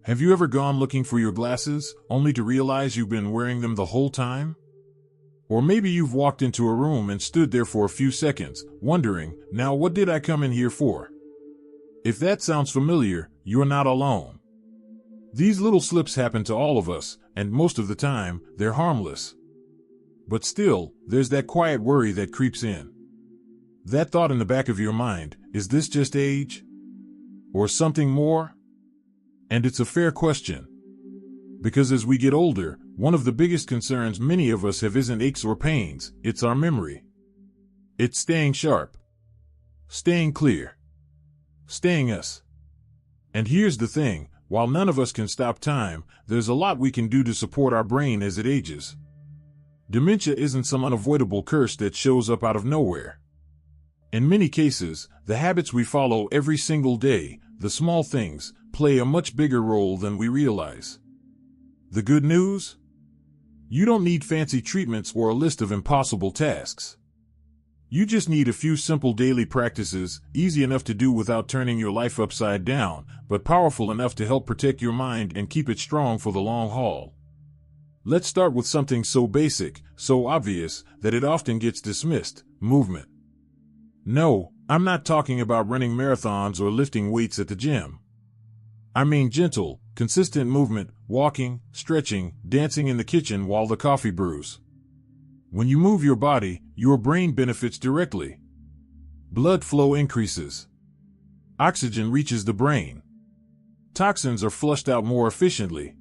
Have you ever gone looking for your glasses, only to realize you've been wearing them the whole time? Or maybe you've walked into a room and stood there for a few seconds, wondering, now what did I come in here for? If that sounds familiar, you're not alone. These little slips happen to all of us, and most of the time, they're harmless. But still, there's that quiet worry that creeps in. That thought in the back of your mind, is this just age? Or something more? And it's a fair question. Because as we get older, one of the biggest concerns many of us have isn't aches or pains, it's our memory. It's staying sharp. Staying clear. Staying us. And here's the thing, while none of us can stop time, there's a lot we can do to support our brain as it ages. Dementia isn't some unavoidable curse that shows up out of nowhere. In many cases, the habits we follow every single day, the small things, play a much bigger role than we realize. The good news? You don't need fancy treatments or a list of impossible tasks. You just need a few simple daily practices, easy enough to do without turning your life upside down, but powerful enough to help protect your mind and keep it strong for the long haul. Let's start with something so basic, so obvious, that it often gets dismissed: movement. No, I'm not talking about running marathons or lifting weights at the gym. I mean gentle, consistent movement, walking, stretching, dancing in the kitchen while the coffee brews. When you move your body, your brain benefits directly. Blood flow increases. Oxygen reaches the brain. Toxins are flushed out more efficiently.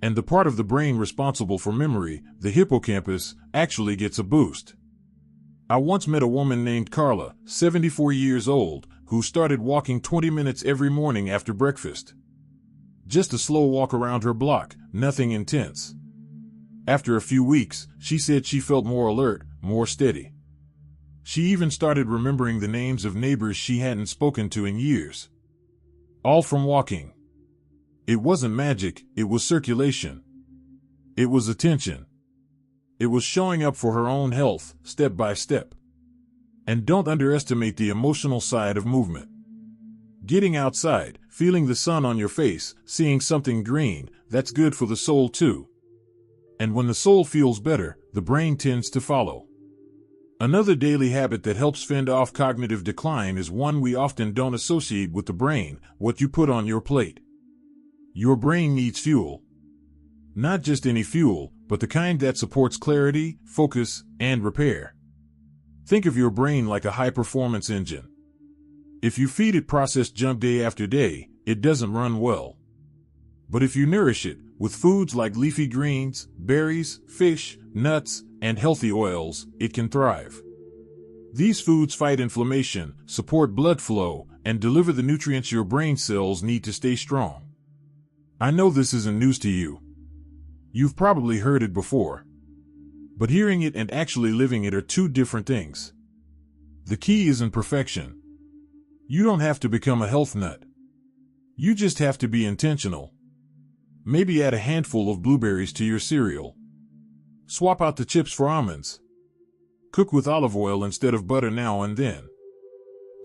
And the part of the brain responsible for memory, the hippocampus, actually gets a boost. I once met a woman named Carla, 74 years old, who started walking 20 minutes every morning after breakfast. Just a slow walk around her block, nothing intense. After a few weeks, she said she felt more alert, more steady. She even started remembering the names of neighbors she hadn't spoken to in years. All from walking. It wasn't magic, it was circulation. It was attention. It was showing up for her own health, step by step. And don't underestimate the emotional side of movement. Getting outside, feeling the sun on your face, seeing something green, that's good for the soul too. And when the soul feels better, the brain tends to follow. Another daily habit that helps fend off cognitive decline is one we often don't associate with the brain: what you put on your plate. Your brain needs fuel. Not just any fuel, but the kind that supports clarity, focus, and repair. Think of your brain like a high-performance engine. If you feed it processed junk day after day, it doesn't run well. But if you nourish it with foods like leafy greens, berries, fish, nuts, and healthy oils, it can thrive. These foods fight inflammation, support blood flow, and deliver the nutrients your brain cells need to stay strong. I know this isn't news to you. You've probably heard it before. But hearing it and actually living it are two different things. The key isn't perfection. You don't have to become a health nut. You just have to be intentional. Maybe add a handful of blueberries to your cereal. Swap out the chips for almonds. Cook with olive oil instead of butter now and then.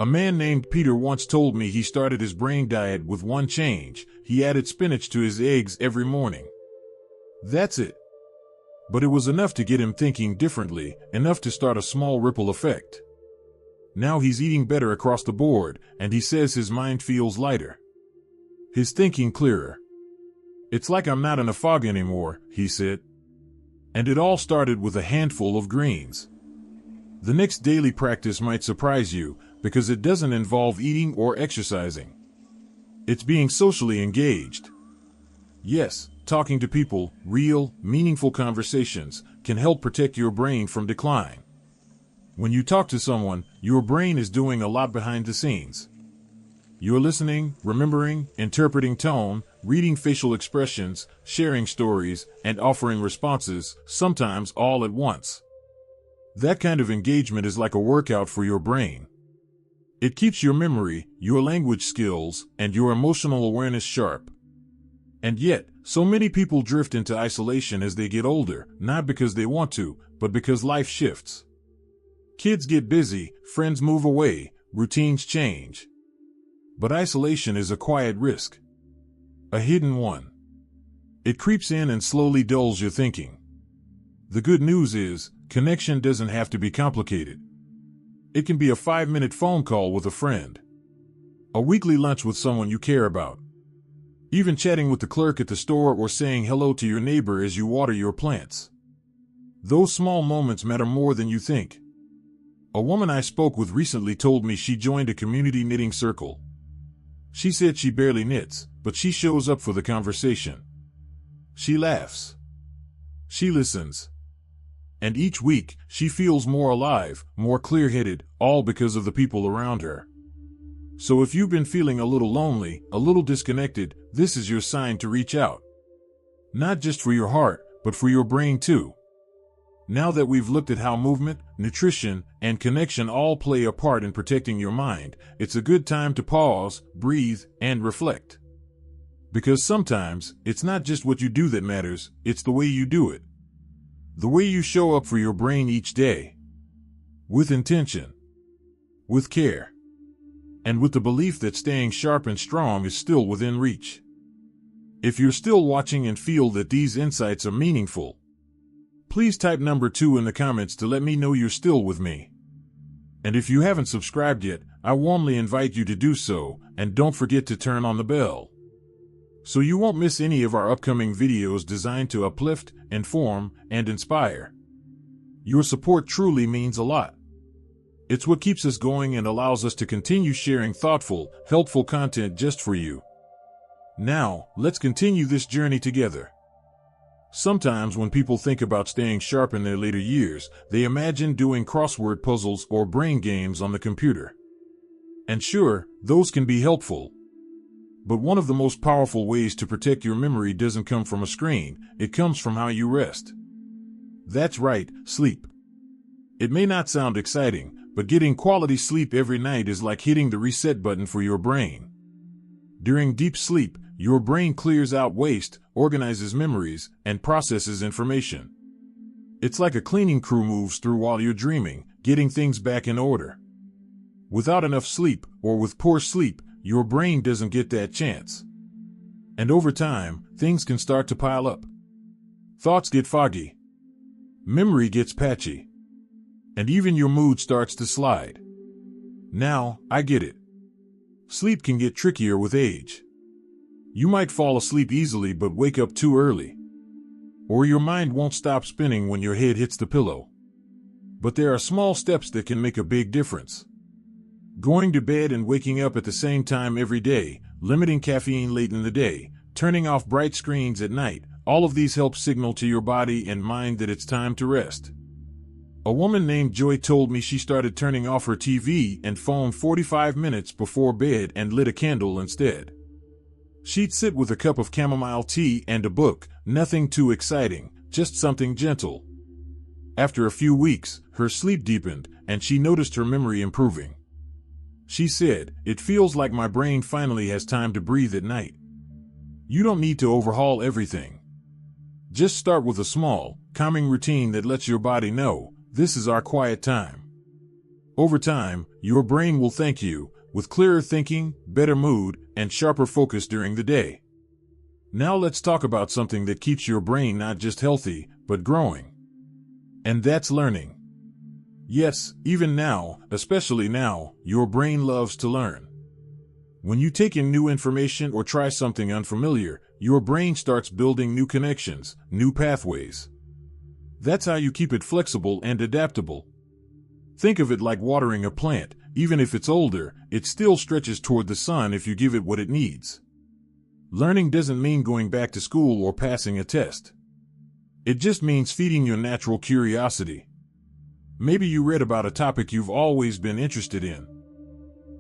A man named Peter once told me he started his brain diet with one change: he added spinach to his eggs every morning. That's it. But it was enough to get him thinking differently, enough to start a small ripple effect. Now he's eating better across the board, and he says his mind feels lighter. His thinking clearer. It's like I'm not in a fog anymore, he said. And it all started with a handful of greens. The next daily practice might surprise you, because it doesn't involve eating or exercising. It's being socially engaged. Yes, talking to people, real, meaningful conversations, can help protect your brain from decline. When you talk to someone, your brain is doing a lot behind the scenes. You're listening, remembering, interpreting tone, reading facial expressions, sharing stories, and offering responses, sometimes all at once. That kind of engagement is like a workout for your brain. It keeps your memory, your language skills, and your emotional awareness sharp. And yet, so many people drift into isolation as they get older, not because they want to, but because life shifts. Kids get busy, friends move away, routines change. But isolation is a quiet risk. a hidden one. It creeps in and slowly dulls your thinking. The good news is, connection doesn't have to be complicated. It can be a 5-minute phone call with a friend, a weekly lunch with someone you care about, even chatting with the clerk at the store or saying hello to your neighbor as you water your plants. Those small moments matter more than you think. A woman I spoke with recently told me she joined a community knitting circle. She said she barely knits, but she shows up for the conversation. She laughs. She listens. And each week, she feels more alive, more clear-headed, all because of the people around her. So if you've been feeling a little lonely, a little disconnected, this is your sign to reach out. Not just for your heart, but for your brain too. Now that we've looked at how movement, nutrition, and connection all play a part in protecting your mind, it's a good time to pause, breathe, and reflect. Because sometimes, it's not just what you do that matters, it's the way you do it. The way you show up for your brain each day. With intention. With care. And with the belief that staying sharp and strong is still within reach. If you're still watching and feel that these insights are meaningful, please type number 2 in the comments to let me know you're still with me. And if you haven't subscribed yet, I warmly invite you to do so, and don't forget to turn on the bell, so you won't miss any of our upcoming videos designed to uplift, inform, and inspire. Your support truly means a lot. It's what keeps us going and allows us to continue sharing thoughtful, helpful content just for you. Now, let's continue this journey together. Sometimes when people think about staying sharp in their later years, they imagine doing crossword puzzles or brain games on the computer. And sure, those can be helpful. But one of the most powerful ways to protect your memory doesn't come from a screen, it comes from how you rest. That's right, sleep. It may not sound exciting, but getting quality sleep every night is like hitting the reset button for your brain. During deep sleep, your brain clears out waste, organizes memories, and processes information. It's like a cleaning crew moves through while you're dreaming, getting things back in order. Without enough sleep, or with poor sleep, your brain doesn't get that chance. And over time, things can start to pile up. Thoughts get foggy. Memory gets patchy. And even your mood starts to slide. Now, I get it. Sleep can get trickier with age. You might fall asleep easily but wake up too early. Or your mind won't stop spinning when your head hits the pillow. But there are small steps that can make a big difference. Going to bed and waking up at the same time every day, limiting caffeine late in the day, turning off bright screens at night, all of these help signal to your body and mind that it's time to rest. A woman named Joy told me she started turning off her TV and phone 45 minutes before bed and lit a candle instead. She'd sit with a cup of chamomile tea and a book, nothing too exciting, just something gentle. After a few weeks, her sleep deepened, and she noticed her memory improving. She said, "It feels like my brain finally has time to breathe at night." You don't need to overhaul everything. Just start with a small, calming routine that lets your body know, this is our quiet time. Over time, your brain will thank you, with clearer thinking, better mood, and sharper focus during the day. Now let's talk about something that keeps your brain not just healthy, but growing. And that's learning. Yes, even now, especially now, your brain loves to learn. When you take in new information or try something unfamiliar, your brain starts building new connections, new pathways. That's how you keep it flexible and adaptable. Think of it like watering a plant. Even if it's older, it still stretches toward the sun if you give it what it needs. Learning doesn't mean going back to school or passing a test. It just means feeding your natural curiosity. Maybe you read about a topic you've always been interested in.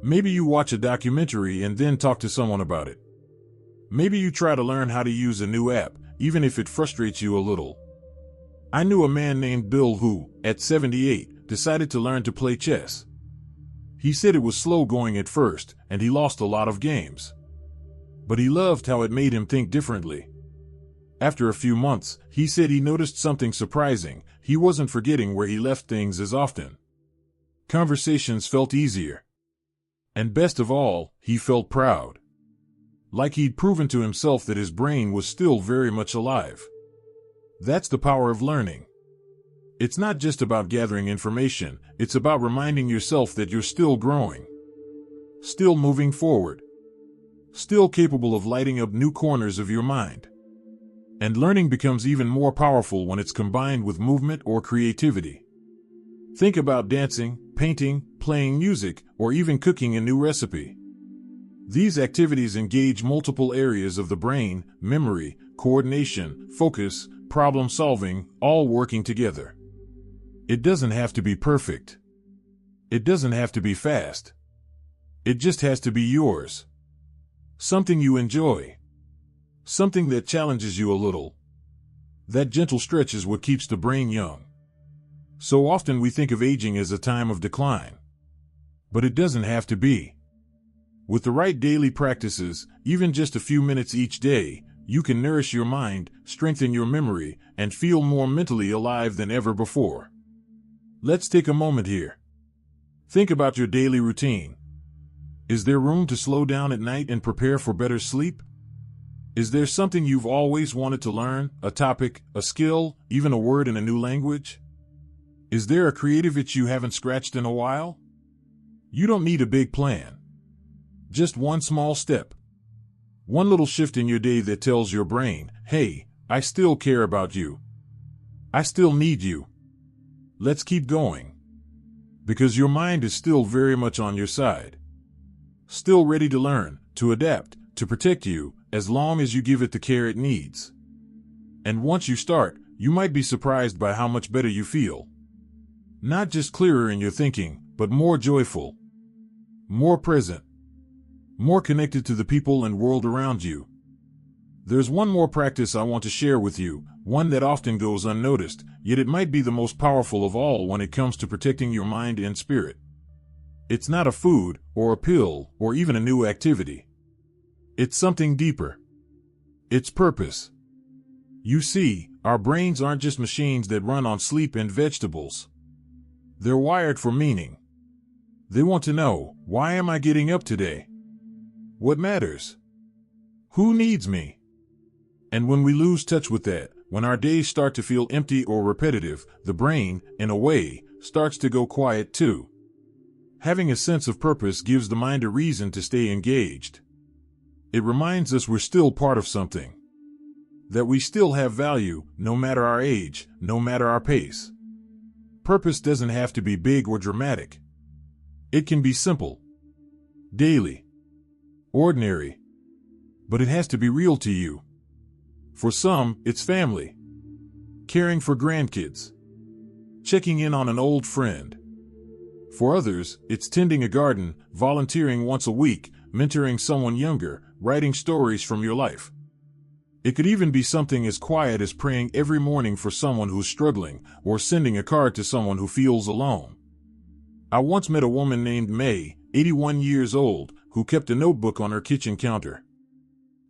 Maybe you watch a documentary and then talk to someone about it. Maybe you try to learn how to use a new app, even if it frustrates you a little. I knew a man named Bill who, at 78, decided to learn to play chess. He said it was slow going at first, and he lost a lot of games. But he loved how it made him think differently. After a few months, he said he noticed something surprising. He wasn't forgetting where he left things as often. Conversations felt easier. And best of all, he felt proud. like he'd proven to himself that his brain was still very much alive. That's the power of learning. It's not just about gathering information, it's about reminding yourself that you're still growing, still moving forward, still capable of lighting up new corners of your mind. And learning becomes even more powerful when it's combined with movement or creativity. Think about dancing, painting, playing music, or even cooking a new recipe. These activities engage multiple areas of the brain: memory, coordination, focus, problem solving, all working together. It doesn't have to be perfect. It doesn't have to be fast. It just has to be yours. Something you enjoy. Something that challenges you a little. That gentle stretch is what keeps the brain young. So often we think of aging as a time of decline. But it doesn't have to be. With the right daily practices, even just a few minutes each day, you can nourish your mind, strengthen your memory, and feel more mentally alive than ever before. Let's take a moment here. Think about your daily routine. Is there room to slow down at night and prepare for better sleep? Is there something you've always wanted to learn, a topic, a skill, even a word in a new language? Is there a creative itch you haven't scratched in a while? You don't need a big plan. Just one small step. One little shift in your day that tells your brain, hey, I still care about you. I still need you. Let's keep going. Because your mind is still very much on your side. Still ready to learn, to adapt, to protect you, as long as you give it the care it needs. And once you start, you might be surprised by how much better you feel. Not just clearer in your thinking, but more joyful, more present, more connected to the people and world around you. There's one more practice I want to share with you, one that often goes unnoticed, yet it might be the most powerful of all when it comes to protecting your mind and spirit. It's not a food, or a pill, or even a new activity. It's something deeper. It's purpose. You see, our brains aren't just machines that run on sleep and vegetables. They're wired for meaning. They want to know, why am I getting up today? What matters? Who needs me? And when we lose touch with that, when our days start to feel empty or repetitive, the brain, in a way, starts to go quiet too. Having a sense of purpose gives the mind a reason to stay engaged. It reminds us we're still part of something. That we still have value, no matter our age, no matter our pace. Purpose doesn't have to be big or dramatic. It can be simple, daily, ordinary, but it has to be real to you. For some, it's family, caring for grandkids, checking in on an old friend. For others, it's tending a garden, volunteering once a week, mentoring someone younger, writing stories from your life. It could even be something as quiet as praying every morning for someone who's struggling, or sending a card to someone who feels alone. I once met a woman named May, 81 years old, who kept a notebook on her kitchen counter.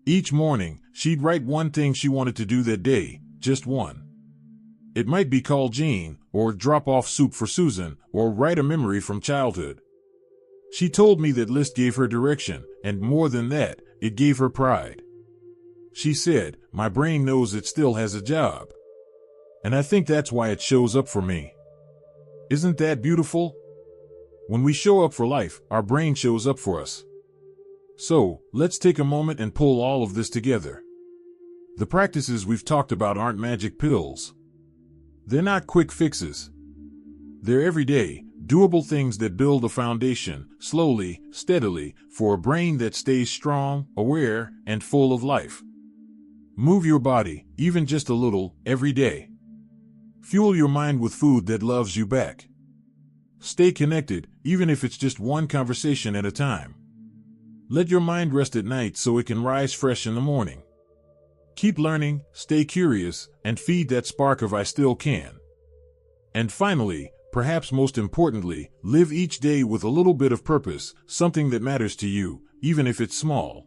Each morning, she'd write one thing she wanted to do that day, just one. It might be call Jean, or drop off soup for Susan, or write a memory from childhood. She told me that list gave her direction, and more than that, it gave her pride. She said, my brain knows it still has a job. And I think that's why it shows up for me. Isn't that beautiful? When we show up for life, our brain shows up for us. So, let's take a moment and pull all of this together. The practices we've talked about aren't magic pills. They're not quick fixes. They're everyday, doable things that build a foundation, slowly, steadily, for a brain that stays strong, aware, and full of life. Move your body, even just a little, every day. Fuel your mind with food that loves you back. Stay connected, even if it's just one conversation at a time. Let your mind rest at night so it can rise fresh in the morning. Keep learning, stay curious, and feed that spark of I still can. And finally, perhaps most importantly, live each day with a little bit of purpose, something that matters to you, even if it's small.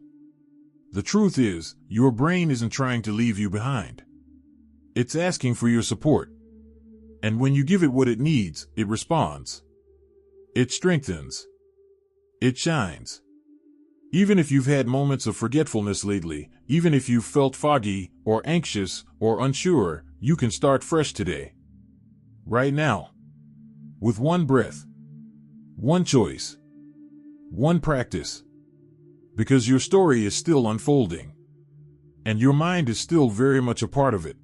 The truth is, your brain isn't trying to leave you behind. It's asking for your support. And when you give it what it needs, it responds. It strengthens. It shines. Even if you've had moments of forgetfulness lately, even if you've felt foggy or anxious or unsure, you can start fresh today. Right now. With one breath. One choice. One practice. Because your story is still unfolding. And your mind is still very much a part of it.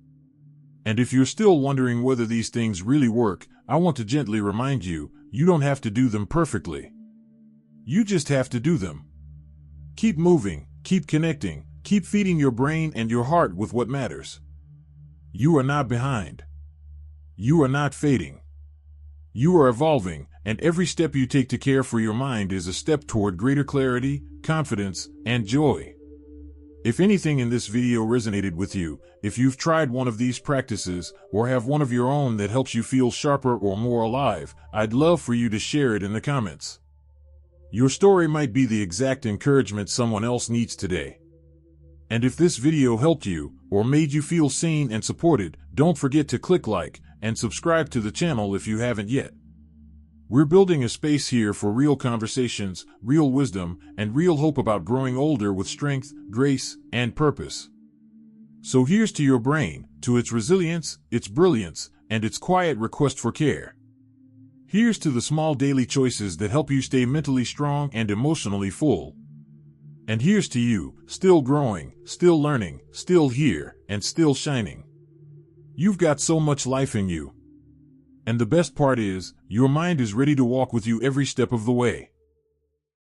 And if you're still wondering whether these things really work, I want to gently remind you, you don't have to do them perfectly. You just have to do them. Keep moving, keep connecting, keep feeding your brain and your heart with what matters. You are not behind. You are not fading. You are evolving, and every step you take to care for your mind is a step toward greater clarity, confidence, and joy. If anything in this video resonated with you, if you've tried one of these practices, or have one of your own that helps you feel sharper or more alive, I'd love for you to share it in the comments. Your story might be the exact encouragement someone else needs today. And if this video helped you, or made you feel seen and supported, don't forget to click like and subscribe to the channel if you haven't yet. We're building a space here for real conversations, real wisdom, and real hope about growing older with strength, grace, and purpose. So here's to your brain, to its resilience, its brilliance, and its quiet request for care. Here's to the small daily choices that help you stay mentally strong and emotionally full. And here's to you, still growing, still learning, still here, and still shining. You've got so much life in you. And the best part is, your mind is ready to walk with you every step of the way.